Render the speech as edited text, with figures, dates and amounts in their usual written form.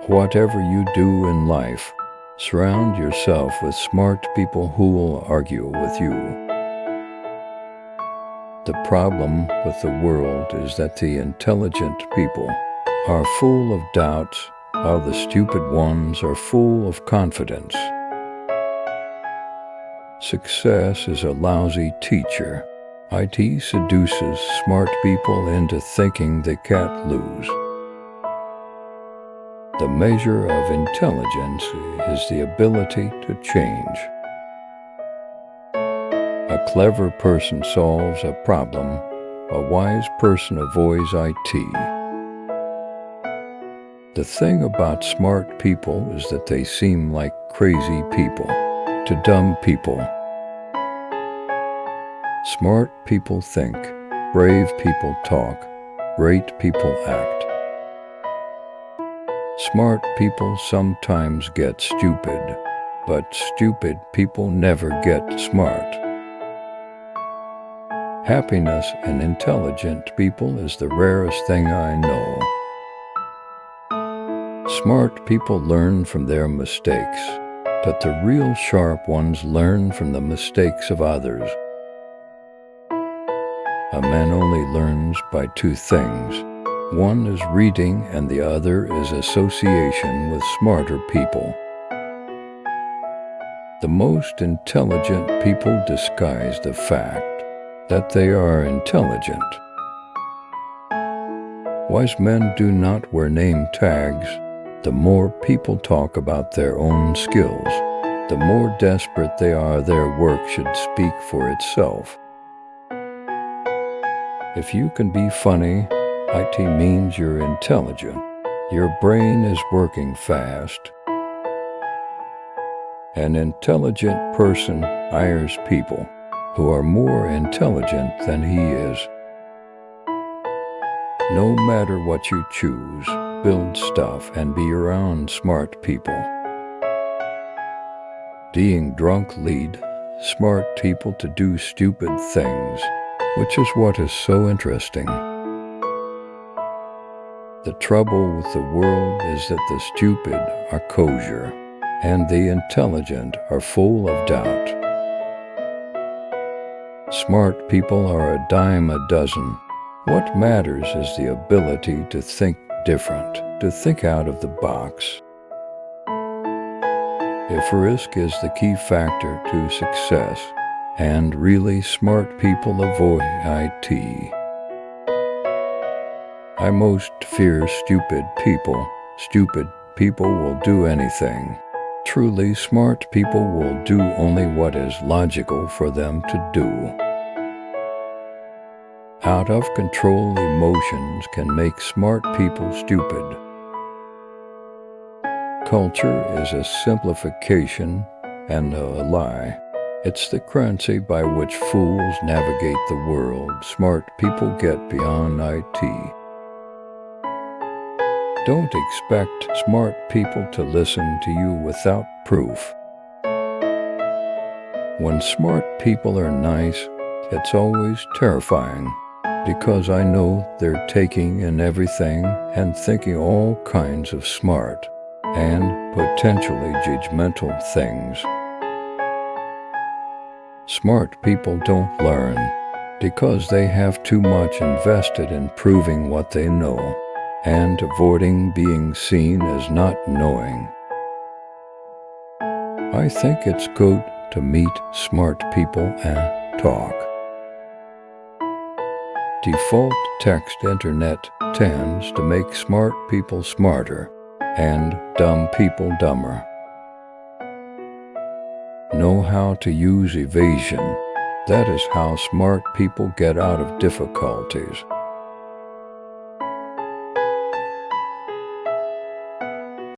Whatever you do in life, surround yourself with smart people who will argue with you. The problem with the world is that the intelligent people are full of doubts, while the stupid ones are full of confidence. Success is a lousy teacher. IT seduces smart people into thinking they can't lose. The measure of intelligence is the ability to change. A clever person solves a problem. A wise person avoids IT. The thing about smart people is that they seem like crazy people to dumb people. Smart people think, brave people talk, great people act. Smart people sometimes get stupid, but stupid people never get smart. Happiness in intelligent people is the rarest thing I know. Smart people learn from their mistakes, but the real sharp ones learn from the mistakes of others. A man only learns by two things. One is reading and the other is association with smarter people. The most intelligent people disguise the fact that they are intelligent. Wise men do not wear name tags. The more people talk about their own skills, the more desperate they are their work should speak for itself. If you can be funny, IT means you're intelligent. Your brain is working fast. An intelligent person hires people who are more intelligent than he is. No matter what you choose, build stuff and be around smart people. Being drunk lead smart people to do stupid things, which is what is so interesting. The trouble with the world is that the stupid are kosher, and the intelligent are full of doubt. Smart people are a dime a dozen. What matters is the ability to think different, to think out of the box. If risk is the key factor to success, and really smart people avoid IT. I most fear stupid people. Stupid people will do anything. Truly smart people will do only what is logical for them to do. Out of control emotions can make smart people stupid. Culture is a simplification and a lie. It's the currency by which fools navigate the world. Smart people get beyond IT. Don't expect smart people to listen to you without proof. When smart people are nice, it's always terrifying, because I know they're taking in everything and thinking all kinds of smart and potentially judgmental things. Smart people don't learn because they have too much invested in proving what they know and avoiding being seen as not knowing. I think it's good to meet smart people and talk. Default text internet tends to make smart people smarter and dumb people dumber. Know how to use evasion. That is how smart people get out of difficulties.